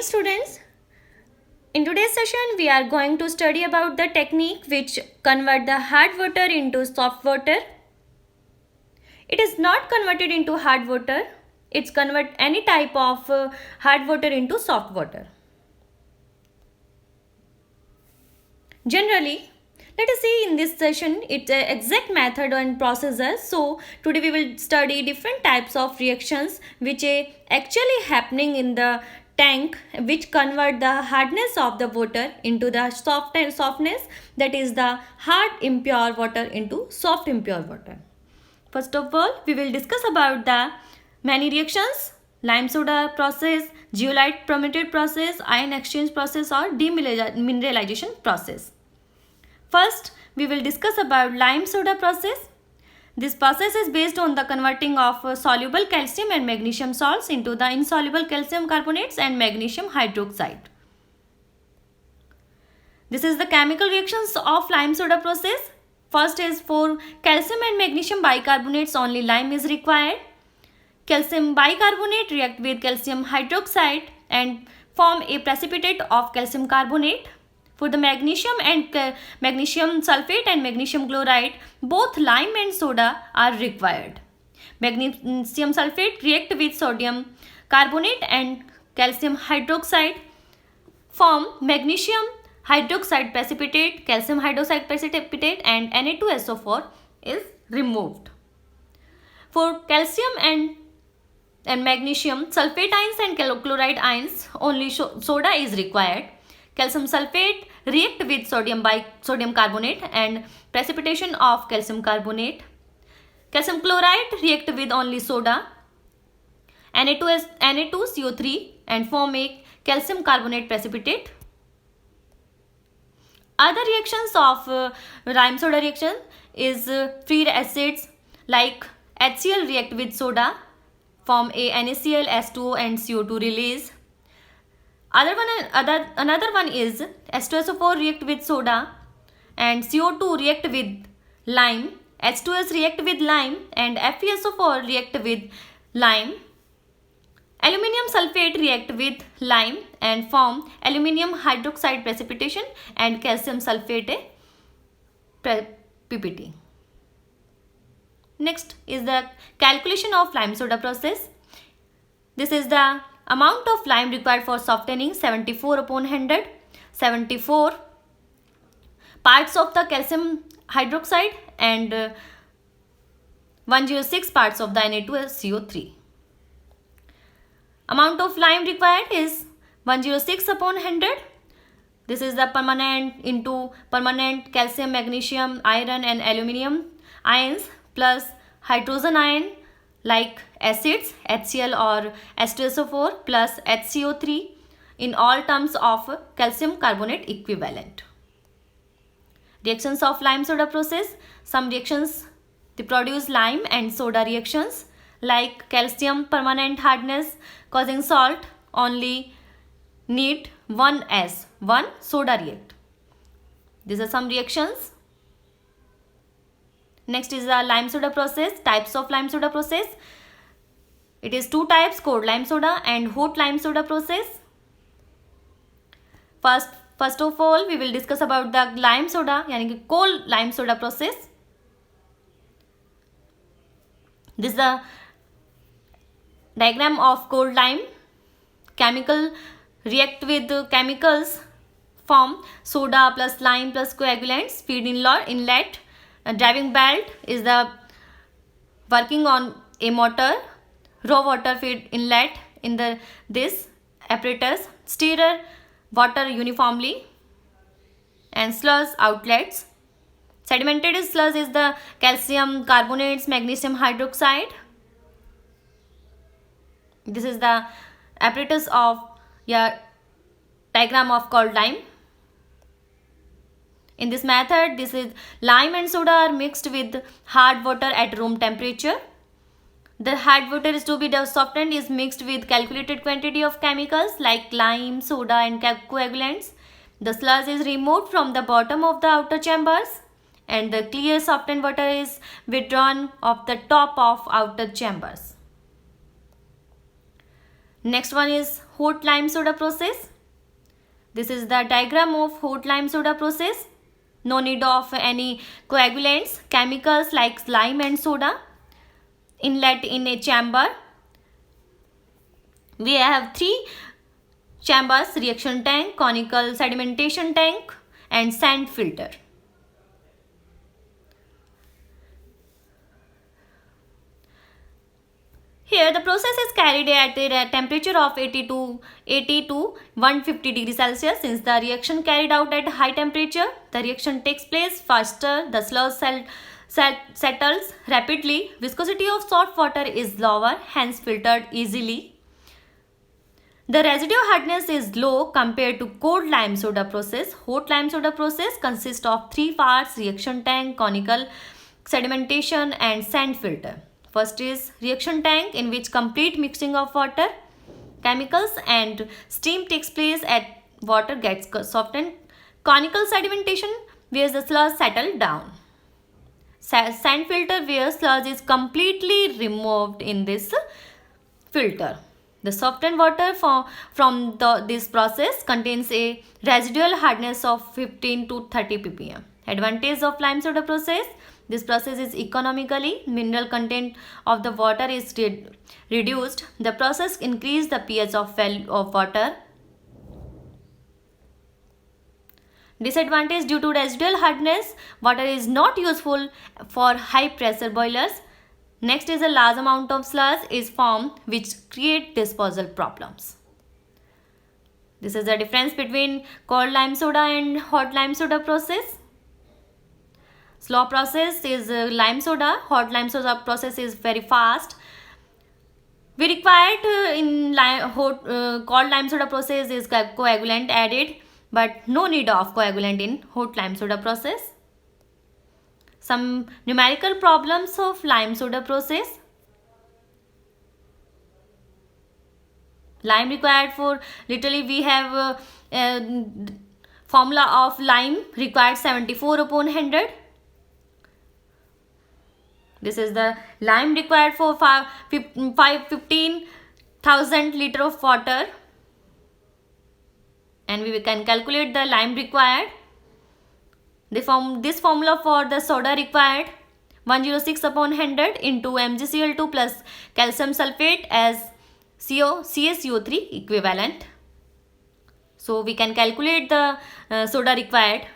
morning, students. In today's session, we are going to study about the technique which convert the hard water into soft water. It is not converted into hard water. It's convert any type of hard water into soft water. Generally, let us see in this session its exact method and procedure. So today we will study different types of reactions which are actually happening in the tank, which convert the hardness of the water into the softness, that is the hard impure water into soft impure water. First of all, we will discuss about the many reactions: lime soda process, zeolite permitted process, ion exchange process, or demineralization process. First, we will discuss about lime soda process. This process is based on the converting of soluble calcium and magnesium salts into the insoluble calcium carbonates and magnesium hydroxide. This is the chemical reactions of lime soda process. First is for calcium and magnesium bicarbonates, only lime is required. Calcium bicarbonate react with calcium hydroxide and form a precipitate of calcium carbonate. For the magnesium and magnesium sulfate and magnesium chloride, both lime and soda are required. Magnesium sulfate react with sodium carbonate and calcium hydroxide, form magnesium hydroxide precipitate, calcium hydroxide precipitate, and Na2SO4 is removed. For calcium and magnesium sulfate ions and chloride ions, only soda is required. Calcium sulfate react with sodium carbonate and precipitation of calcium carbonate. Calcium chloride react with only soda, Na2CO3, and form a calcium carbonate precipitate. Other reactions of lime soda reaction is free acids like HCl react with soda, form a NaCl, H2O, and CO2 release. Another one is H2SO4 react with soda and CO2 react with lime, H2S react with lime, and FeSO4 react with lime. Aluminium sulfate react with lime and form aluminium hydroxide precipitation and calcium sulfate PPT. Next is the calculation of lime soda process. This is the amount of lime required for softening: 74 upon 100. 74 parts of the calcium hydroxide and 106 parts of the Na2CO3. Amount of lime required is 106 upon 100. This is the permanent into permanent calcium, magnesium, iron, and aluminium ions plus hydrogen ion like acids HCl or H2SO4 plus HCO3 in all terms of calcium carbonate equivalent. Reactions of lime soda process. Some reactions they produce lime and soda reactions like calcium permanent hardness causing salt, only need one soda react. These are some reactions. Next is the lime soda process. Types of lime soda process. It is two types: cold lime soda and hot lime soda process. First of all, we will discuss about the lime soda, यानी कि cold lime soda process. This is the diagram of cold lime. Chemical react with chemicals, form soda plus lime plus coagulants, feed inlet. Driving belt is the working on a motor. Raw water feed inlet in this apparatus. Stirrer water uniformly, and sludge outlets. Sedimented sludge is the calcium carbonates, magnesium hydroxide. This is the apparatus of diagram of cold lime. In this method, this is lime and soda are mixed with hard water at room temperature. The hard water is to be softened is mixed with calculated quantity of chemicals like lime, soda, and coagulants. The sludge is removed from the bottom of the outer chambers and the clear softened water is withdrawn off the top of outer chambers. Next one is hot lime soda process. This is the diagram of hot lime soda process. No need of any coagulants, chemicals like lime and soda. Inlet in a chamber. We have three chambers: reaction tank, conical sedimentation tank and sand filter. Here the process is carried at a temperature of 80 to 150 degrees Celsius. Since the reaction carried out at high temperature, the reaction takes place faster, the sludge settles rapidly, viscosity of salt water is lower, hence filtered easily. The residual hardness is low compared to cold lime soda process. Hot lime soda process consists of three parts: reaction tank, conical sedimentation and sand filter. First is reaction tank, in which complete mixing of water, chemicals and steam takes place at water gets softened. Conical sedimentation, where the sludge settle down. Sand filter, where sludge is completely removed in this filter. The softened water from this process contains a residual hardness of 15 to 30 ppm. Advantage of lime soda process: this process is economically, mineral content of the water is reduced. The process increases the pH of water. Disadvantage: due to residual hardness, water is not useful for high pressure boilers. Next is a large amount of sludge is formed, which create disposal problems. This is the difference between cold lime soda and hot lime soda process. Slow process is lime soda. Hot lime soda process is very fast. We required in cold lime soda process is coagulant added, but no need of coagulant in hot lime soda process. Some numerical problems of lime soda process. Lime required for, literally we have formula of lime required 74 upon 100. This is the lime required for 15,000 liter of water, and we can calculate the lime required. This formula for the soda required 106 upon 100 into MgCl2 plus calcium sulfate as CaCO3 equivalent. So we can calculate the soda required.